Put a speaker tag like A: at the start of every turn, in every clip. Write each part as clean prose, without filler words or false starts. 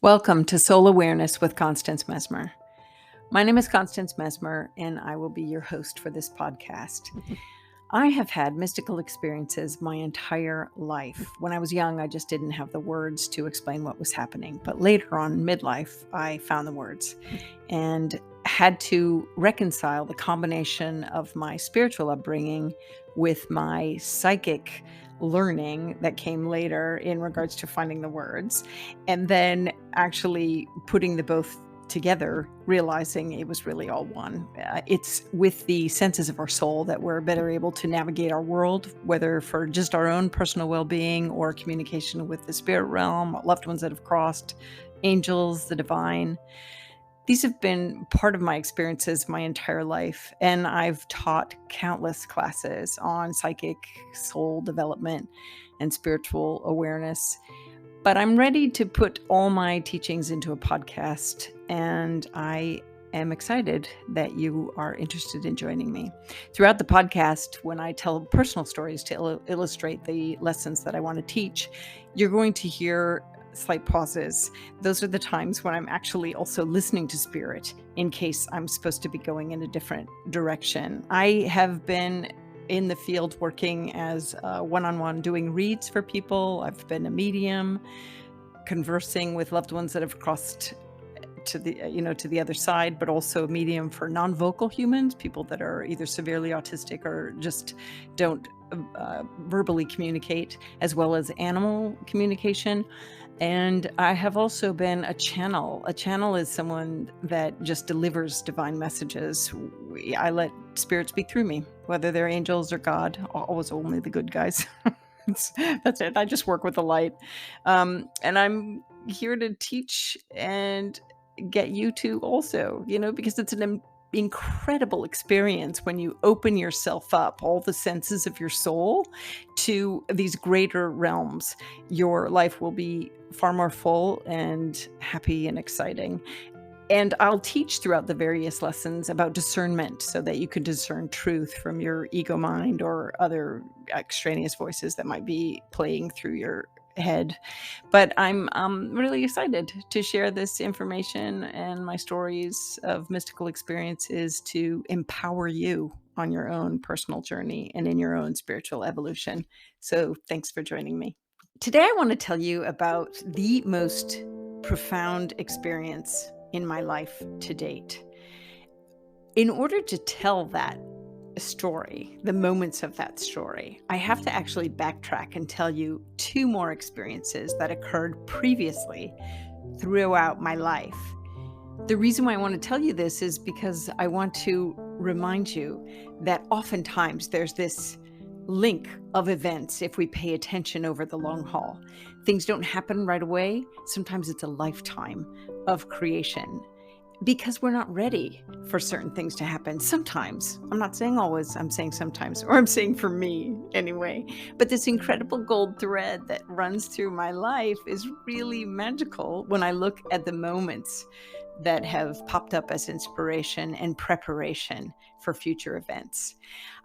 A: Welcome to Soul Awareness with Constance Messmer. My name is Constance Messmer, and I will be your host for this podcast. I have had mystical experiences my entire life. When I was young, I just didn't have the words to explain what was happening. But later on, midlife, I found the words and had to reconcile the combination of my spiritual upbringing with my psychic learning that came later in regards to finding the words, and then actually putting the both together, realizing it was really all one. It's with the senses of our soul that we're better able to navigate our world, whether for just our own personal well-being or communication with the spirit realm, loved ones that have crossed, angels, the divine. These have been part of my experiences my entire life, and I've taught countless classes on psychic, soul development, and spiritual awareness. But I'm ready to put all my teachings into a podcast, and I am excited that you are interested in joining me. Throughout the podcast, when I tell personal stories to illustrate the lessons that I want to teach, you're going to hear slight pauses. Those are the times when I'm actually also listening to spirit in case I'm supposed to be going in a different direction. I have been in the field working as one-on-one doing reads for people. I've been a medium, conversing with loved ones that have crossed to the other side, but also a medium for non-vocal humans, people that are either severely autistic or just don't verbally communicate, as well as animal communication. And I have also been a channel. A channel is someone that just delivers divine messages. I let spirit speak through me, whether they're angels or God, always only the good guys. That's it. I just work with the light. And I'm here to teach and get you to also, because it's an incredible experience when you open yourself up, all the senses of your soul, to these greater realms. Your life will be far more full and happy and exciting. And I'll teach throughout the various lessons about discernment so that you can discern truth from your ego mind or other extraneous voices that might be playing through your head. But I'm really excited to share this information and my stories of mystical experiences to empower you on your own personal journey and in your own spiritual evolution. So thanks for joining me. Today, I want to tell you about the most profound experience in my life to date. In order to tell that story, the moments of that story, I have to actually backtrack and tell you two more experiences that occurred previously throughout my life. The reason why I want to tell you this is because I want to remind you that oftentimes there's this link of events if we pay attention over the long haul. Things don't happen right away. Sometimes it's a lifetime of creation because we're not ready for certain things to happen. Sometimes, I'm not saying always, I'm saying sometimes, or I'm saying for me anyway. But this incredible gold thread that runs through my life is really magical when I look at the moments that have popped up as inspiration and preparation for future events.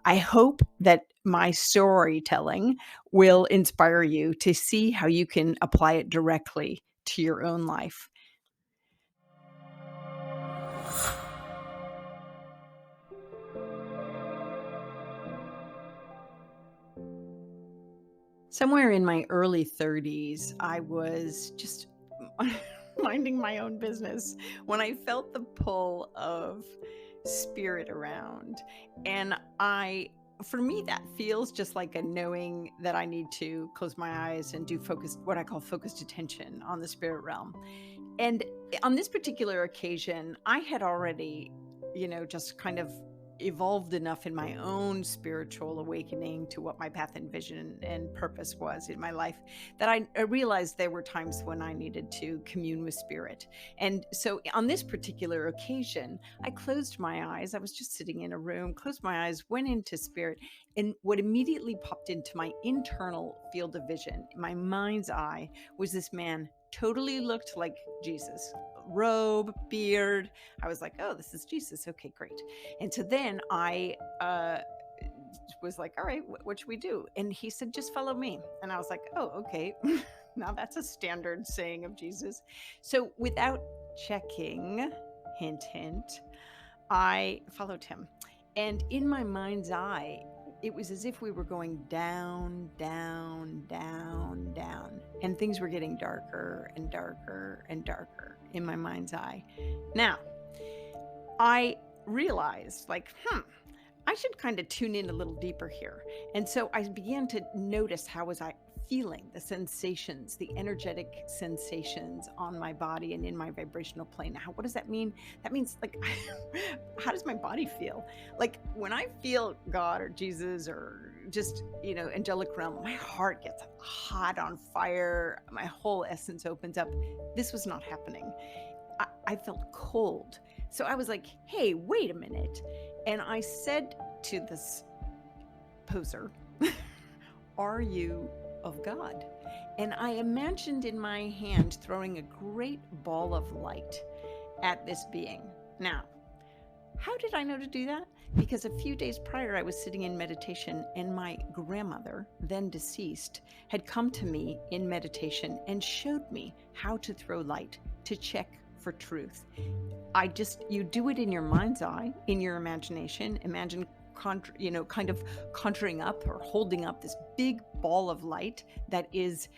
A: I hope that my storytelling will inspire you to see how you can apply it directly to your own life. Somewhere in my early 30s, I was just minding my own business when I felt the pull of spirit around. And for me, that feels just like a knowing that I need to close my eyes and do what I call focused attention on the spirit realm. And on this particular occasion, I had already, just kind of evolved enough in my own spiritual awakening to what my path and vision and purpose was in my life that I realized there were times when I needed to commune with spirit. And so on this particular occasion, I closed my eyes. I was just sitting in a room, closed my eyes, went into spirit. And what immediately popped into my internal field of vision, my mind's eye, was this man totally looked like Jesus. Robe, beard. I was like, oh, this is Jesus. Okay, great. And so then I was like, all right, what should we do? And he said, just follow me. And I was like, oh, okay. Now that's a standard saying of Jesus. So without checking, hint, hint, I followed him. And in my mind's eye, it was as if we were going down, down, down, down. And things were getting darker and darker and darker in my mind's eye. Now, I realized, like, I should kind of tune in a little deeper here. And so I began to notice how was I feeling, the sensations, the energetic sensations on my body and in my vibrational plane. Now, what does that mean? That means, like, how does my body feel? Like when I feel God or Jesus or just, angelic realm, my heart gets hot on fire. My whole essence opens up. This was not happening. I felt cold. So I was like, hey, wait a minute. And I said to this poser, are you of God? And I imagined in my hand throwing a great ball of light at this being. Now, how did I know to do that? Because a few days prior, I was sitting in meditation and my grandmother, then deceased, had come to me in meditation and showed me how to throw light to check for truth. You do it in your mind's eye, in your imagination. Imagine, kind of conjuring up or holding up this big ball of light that is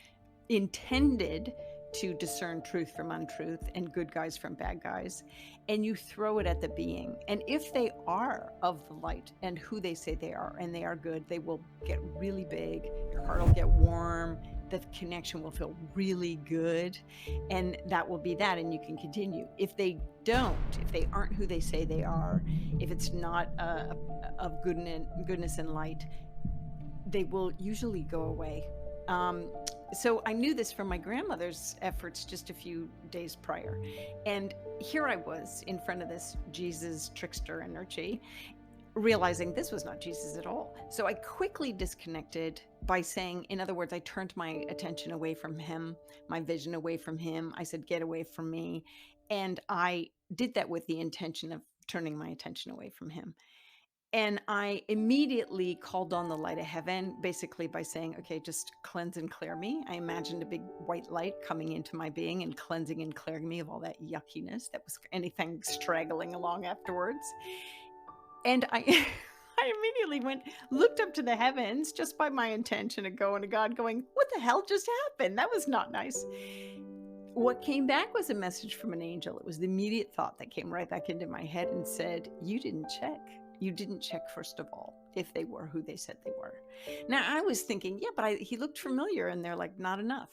A: intended to discern truth from untruth and good guys from bad guys, and you throw it at the being. And if they are of the light and who they say they are, and they are good, they will get really big, your heart will get warm, the connection will feel really good, and that will be that, and you can continue. If they aren't who they say they are, if it's not of goodness and light, they will usually go away. So I knew this from my grandmother's efforts just a few days prior. And here I was in front of this Jesus trickster energy, realizing this was not Jesus at all. So I quickly disconnected by saying, in other words, I turned my attention away from him, my vision away from him. I said, get away from me. And I did that with the intention of turning my attention away from him. And I immediately called on the light of heaven, basically by saying, okay, just cleanse and clear me. I imagined a big white light coming into my being and cleansing and clearing me of all that yuckiness that was anything straggling along afterwards. And I I immediately looked up to the heavens just by my intention of going to God, going, what the hell just happened? That was not nice. What came back was a message from an angel. It was the immediate thought that came right back into my head and said, you didn't check. You didn't check, first of all, if they were who they said they were. Now, I was thinking, yeah, but he looked familiar. And they're like, not enough.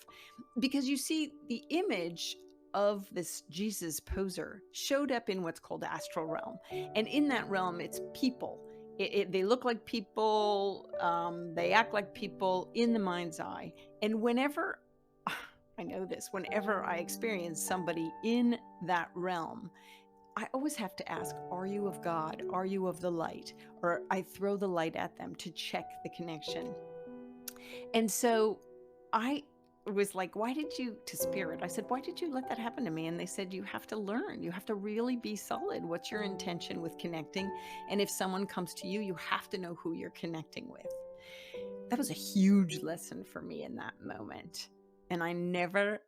A: Because you see, the image of this Jesus poser showed up in what's called astral realm. And in that realm, it's people. They look like people. They act like people in the mind's eye. And whenever I experience somebody in that realm, I always have to ask, are you of God? Are you of the light? Or I throw the light at them to check the connection. And so I was like, to spirit, I said, why did you let that happen to me? And they said, you have to learn. You have to really be solid. What's your intention with connecting? And if someone comes to you, you have to know who you're connecting with. That was a huge lesson for me in that moment. And I never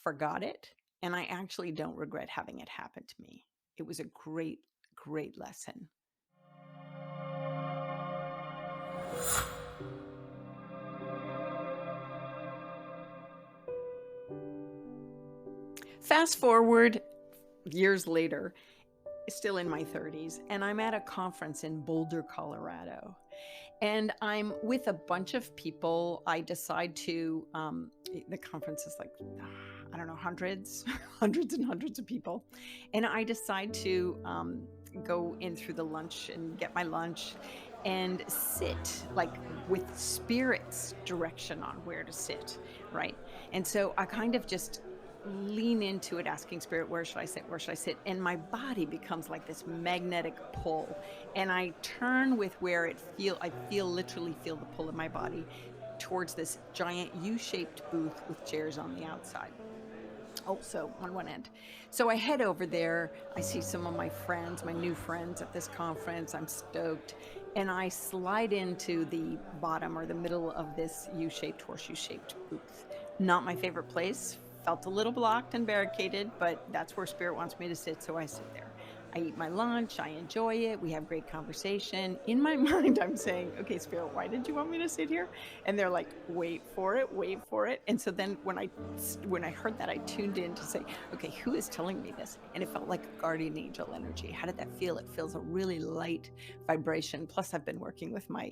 A: forgot it. And I actually don't regret having it happen to me. It was a great, great lesson. Fast forward years later, still in my 30s, and I'm at a conference in Boulder, Colorado. And I'm with a bunch of people. I decide to, the conference is like, I don't know, hundreds and hundreds of people. And I decide to go in through the lunch and get my lunch and sit like with spirit's direction on where to sit, right? And so I kind of just lean into it, asking spirit, where should I sit? Where should I sit? And my body becomes like this magnetic pull. And I turn with where I literally feel the pull of my body towards this giant U-shaped booth with chairs on the outside. Also on one end. So I head over there. I see some of my friends, my new friends at this conference. I'm stoked. And I slide into the bottom or the middle of this U-shaped, horseshoe-shaped booth, Not my favorite place. Felt a little blocked and barricaded, but that's where Spirit wants me to sit, so I sit there. I eat my lunch, I enjoy it, we have great conversation. In my mind, I'm saying, okay, Spirit, why did you want me to sit here? And they're like, wait for it, wait for it. And so then when I heard that, I tuned in to say, okay, who is telling me this? And it felt like a guardian angel energy. How did that feel? It feels a really light vibration. Plus, I've been working with my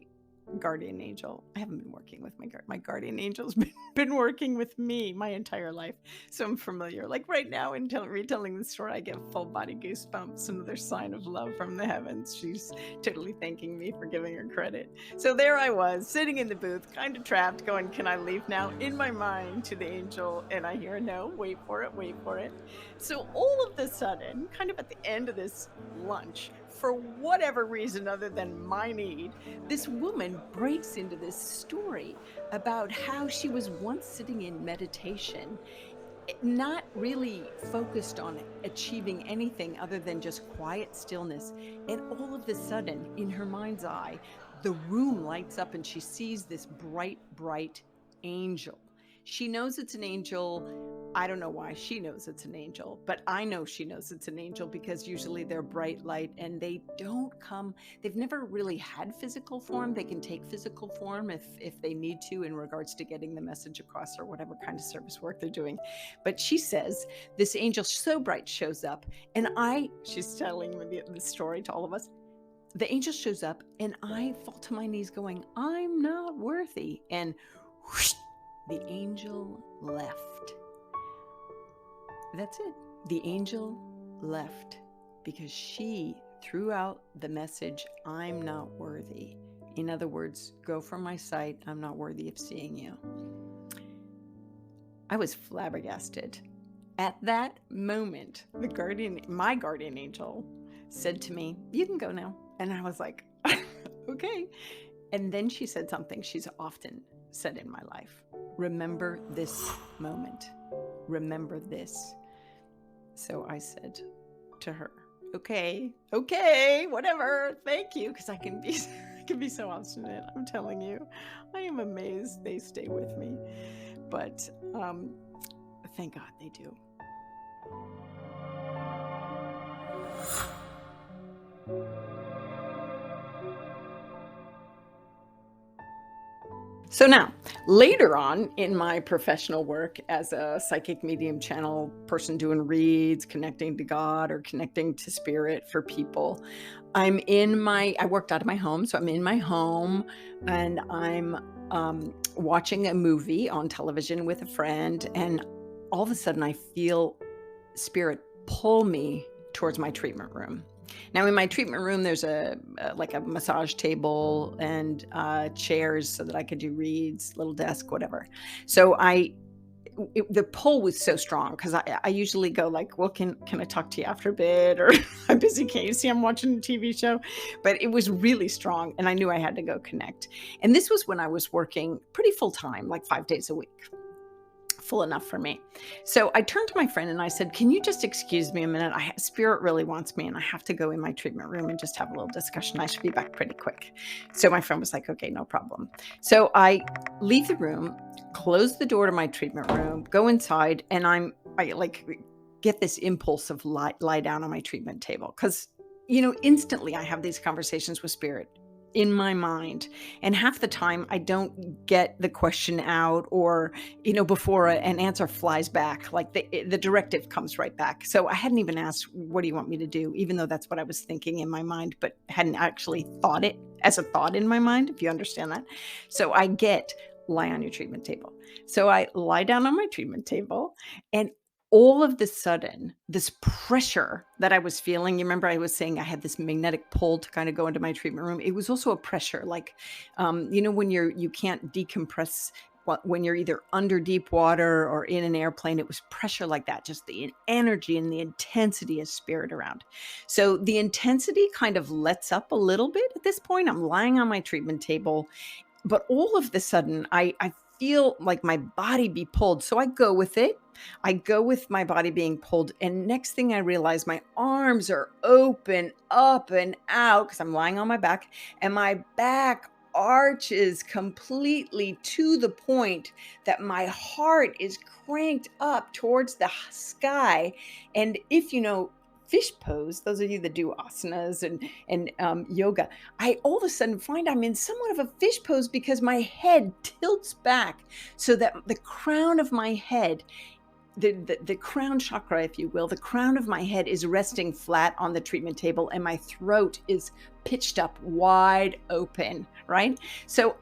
A: guardian angel. I haven't been working with my guardian angel's been working with me my entire life, so I'm familiar. Like right now, in retelling the story, I get full body goosebumps. Another sign of love from the heavens. She's totally thanking me for giving her credit. So there I was, sitting in the booth, kind of trapped, going, "Can I leave now?" In my mind to the angel, and I hear, "No, wait for it, wait for it." So all of a sudden, kind of at the end of this lunch, for whatever reason other than my need, this woman breaks into this story about how she was once sitting in meditation, not really focused on achieving anything other than just quiet stillness. And all of a sudden, in her mind's eye, the room lights up and she sees this bright, bright angel. She knows it's an angel. I don't know why she knows it's an angel, but I know she knows it's an angel because usually they're bright light and they've never really had physical form. They can take physical form if they need to in regards to getting the message across or whatever kind of service work they're doing. But she says this angel so bright shows up, and she's telling me the story to all of us. The angel shows up and I fall to my knees going, "I'm not worthy." And whoosh, the angel left. That's it. The angel left because she threw out the message, "I'm not worthy." In other words, go from my sight. I'm not worthy of seeing you. I was flabbergasted. At that moment, my guardian angel said to me, "You can go now." And I was like, okay. And then she said something she's often said in my life. "Remember this moment. Remember this." So I said to her, okay, whatever, thank you, because I can be so obstinate. I'm telling you, I am amazed they stay with me. But thank God they do. So now, later on in my professional work as a psychic medium channel person doing reads, connecting to God or connecting to spirit for people, I worked out of my home. So I'm in my home and I'm watching a movie on television with a friend. And all of a sudden I feel spirit pull me towards my treatment room. Now, in my treatment room, there's a massage table and chairs so that I could do reads, little desk, whatever. So the pull was so strong because I usually go like, "Well, can I talk to you after a bit?" Or "I'm busy. Can't you see I'm watching a TV show?" But it was really strong, and I knew I had to go connect. And this was when I was working pretty full time, like 5 days a week. Full enough for me. So I turned to my friend and I said, "Can you just excuse me a minute? Spirit really wants me and I have to go in my treatment room and just have a little discussion. I should be back pretty quick." So my friend was like, "Okay, no problem." So I leave the room, close the door to my treatment room, go inside, and I like get this impulse of lie down on my treatment table. Because, instantly I have these conversations with spirit in my mind. And half the time I don't get the question out or, before an answer flies back, like the directive comes right back. So I hadn't even asked, "What do you want me to do?" Even though that's what I was thinking in my mind, but hadn't actually thought it as a thought in my mind, if you understand that. So I get, "Lie on your treatment table." So I lie down on my treatment table, and all of the sudden, this pressure that I was feeling, you remember I was saying I had this magnetic pull to kind of go into my treatment room. It was also a pressure, like, when you can't decompress when you're either under deep water or in an airplane. It was pressure like that, just the energy and the intensity of spirit around. So the intensity kind of lets up a little bit at this point. I'm lying on my treatment table, but all of the sudden I feel like my body be pulled. So I go with it. I go with my body being pulled. And next thing I realize, my arms are open up and out because I'm lying on my back, and my back arches completely to the point that my heart is cranked up towards the sky. And if you know fish pose, those of you that do asanas and yoga, I all of a sudden find I'm in somewhat of a fish pose because my head tilts back so that the crown of my head, the crown chakra, if you will, the crown of my head is resting flat on the treatment table and my throat is pitched up wide open, right? So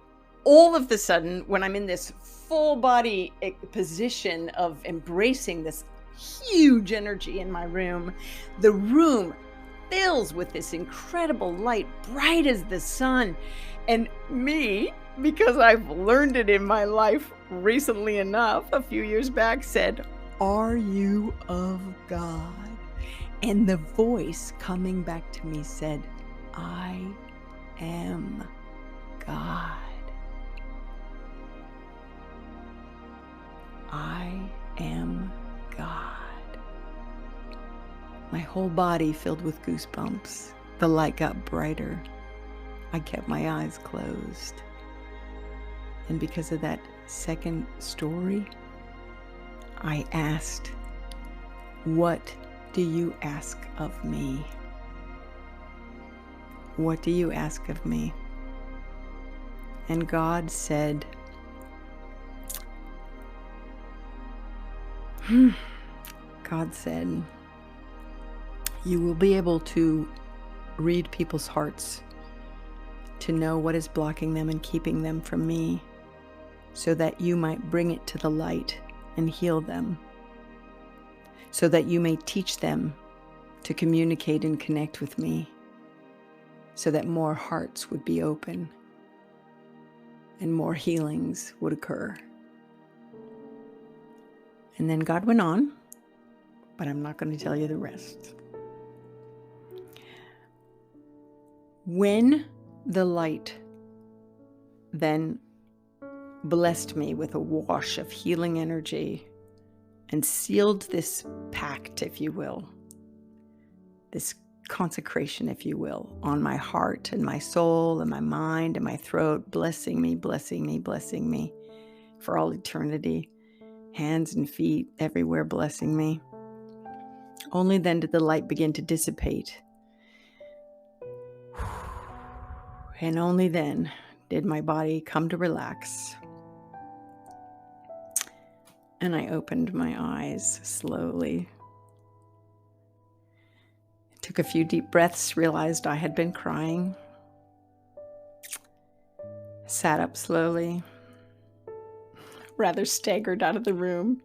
A: all of a sudden, when I'm in this full body position of embracing this huge energy in my room, the room fills with this incredible light, bright as the sun. And me, because I've learned it in my life recently enough, a few years back, said, "Are you of God?" And the voice coming back to me said, "I am God. I am God." My whole body filled with goosebumps. The light got brighter. I kept my eyes closed. And because of that second story, I asked, "What do you ask of me? What do you ask of me?" And God said, God said, "You will be able to read people's hearts, to know what is blocking them and keeping them from me, so that you might bring it to the light and heal them, so that you may teach them to communicate and connect with me, so that more hearts would be open and more healings would occur." And then God went on, but I'm not going to tell you the rest. When the light then blessed me with a wash of healing energy and sealed this pact, if you will, this consecration, if you will, on my heart and my soul and my mind and my throat, blessing me, blessing me, blessing me for all eternity, hands and feet everywhere blessing me. Only then did the light begin to dissipate. And only then did my body come to relax. And I opened my eyes slowly. Took a few deep breaths, realized I had been crying. Sat up slowly, rather staggered out of the room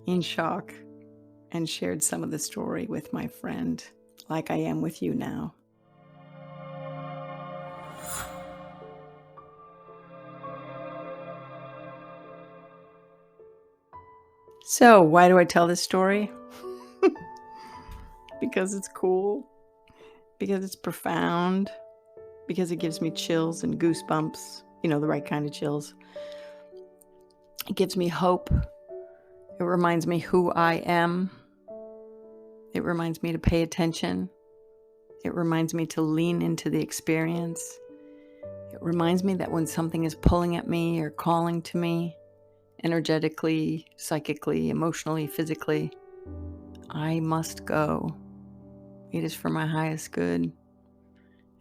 A: in shock, and shared some of the story with my friend, like I am with you now. So, why do I tell this story? Because it's cool, because it's profound, because it gives me chills and goosebumps, you know, the right kind of chills. It gives me hope. It reminds me who I am. It reminds me to pay attention. It reminds me to lean into the experience. It reminds me that when something is pulling at me or calling to me, energetically, psychically, emotionally, physically, I must go. It is for my highest good.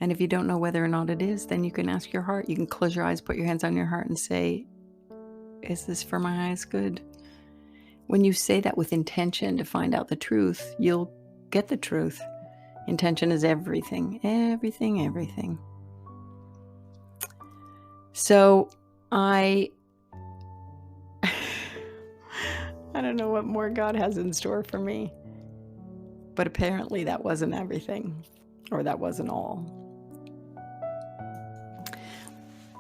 A: And if you don't know whether or not it is, then you can ask your heart. You can close your eyes, put your hands on your heart and say, "Is this for my highest good?" When you say that with intention to find out the truth, you'll get the truth. Intention is everything, everything, everything. So I don't know what more God has in store for me. But apparently that wasn't everything, or that wasn't all.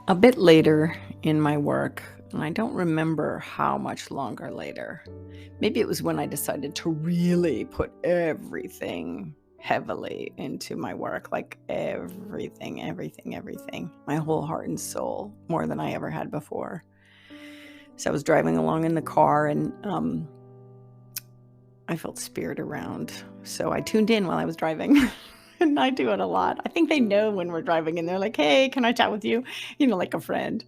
A: A bit later in my work, and I don't remember how much longer later, maybe it was when I decided to really put everything heavily into my work, like everything, my whole heart and soul, more than I ever had before. So I was driving along in the car and I felt spirit around. So I tuned in while I was driving And I do it a lot. I think they know when we're driving and they're like, hey, can I chat with you? Like a friend.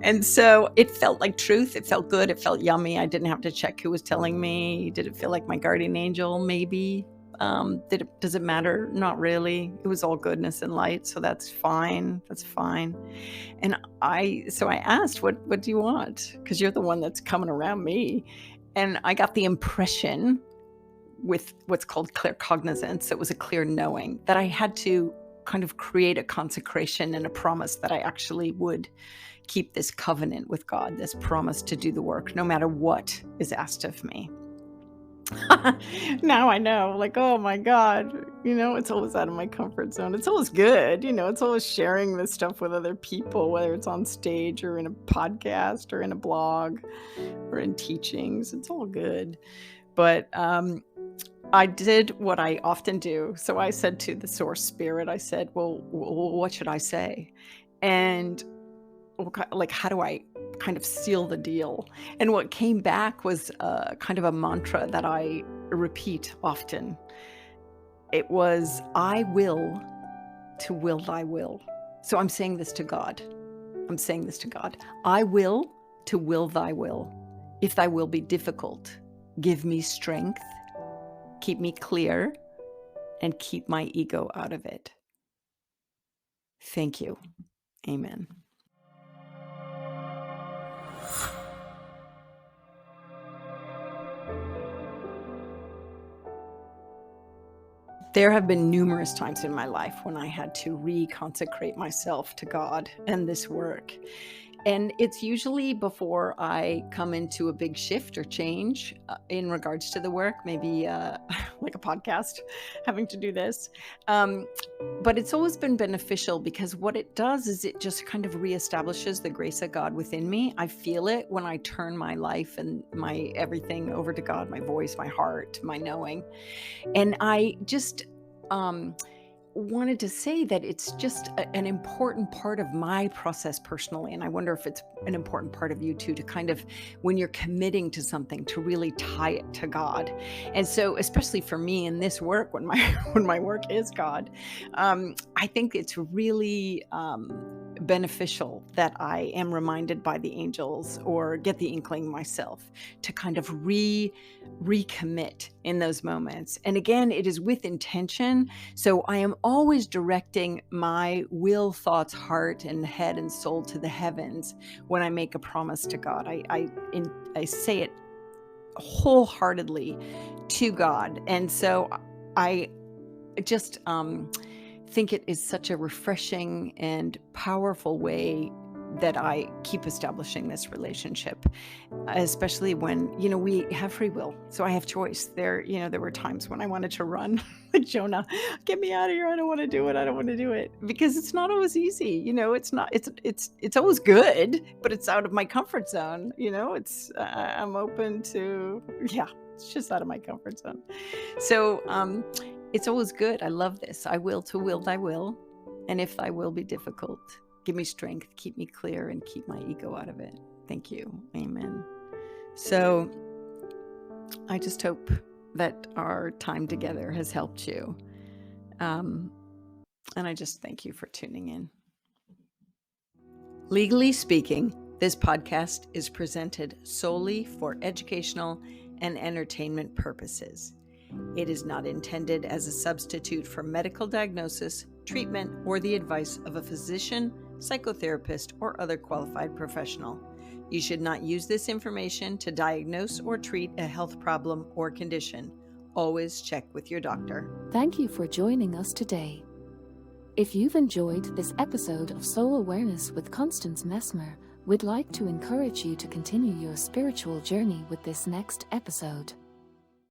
A: And so it felt like truth. It felt good. It felt yummy. I didn't have to check who was telling me. Did it feel like my guardian angel? Maybe. Does it matter? Not really. It was all goodness and light. So that's fine. That's fine. And so I asked, what do you want? Because you're the one that's coming around me. And I got the impression with what's called clear cognizance. It was a clear knowing that I had to kind of create a consecration and a promise that I actually would keep this covenant with God, this promise to do the work, no matter what is asked of me. Now I know, like, oh my God, it's always out of my comfort zone. It's always good. It's always sharing this stuff with other people, whether it's on stage or in a podcast or in a blog or in teachings. It's all good. But I did what I often do. So I said to the source spirit, I said, well, what should I say? And like, how do I kind of seal the deal? And what came back was kind of a mantra that I repeat often. It was, I will to will thy will. So I'm saying this to God. I will to will thy will. If thy will be difficult, give me strength, keep me clear, and keep my ego out of it. Thank you. Amen. There have been numerous times in my life when I had to reconsecrate myself to God and this work. And it's usually before I come into a big shift or change in regards to the work, maybe like a podcast, having to do this. But it's always been beneficial because what it does is it just kind of reestablishes the grace of God within me. I feel it when I turn my life and my everything over to God, my voice, my heart, my knowing. And I just wanted to say that it's just an important part of my process personally. And I wonder if it's an important part of you too, to kind of, when you're committing to something, to really tie it to God. And so, especially for me in this work, when my work is God, I think it's really beneficial that I am reminded by the angels or get the inkling myself to kind of recommit in those moments. And again, it is with intention. So I am always directing my will, thoughts, heart, and head and soul to the heavens when I make a promise to God. I say it wholeheartedly to God. And so I just think it is such a refreshing and powerful way that I keep establishing this relationship, especially when, we have free will. So I have choice. There were times when I wanted to run like Jonah, get me out of here. I don't want to do it. Because it's not always easy. It's always good, but it's out of my comfort zone. I'm open to, it's just out of my comfort zone. So, it's always good. I love this. I will to will thy will. And if thy will be difficult, give me strength, keep me clear, and keep my ego out of it. Thank you. Amen. So I just hope that our time together has helped you. And I just thank you for tuning in. Legally speaking, this podcast is presented solely for educational and entertainment purposes. It is not intended as a substitute for medical diagnosis, treatment, or the advice of a physician, psychotherapist, or other qualified professional. You should not use this information to diagnose or treat a health problem or condition. Always check with your doctor.
B: Thank you for joining us today. If you've enjoyed this episode of Soul Awareness with Constance Messmer, we'd like to encourage you to continue your spiritual journey with this next episode.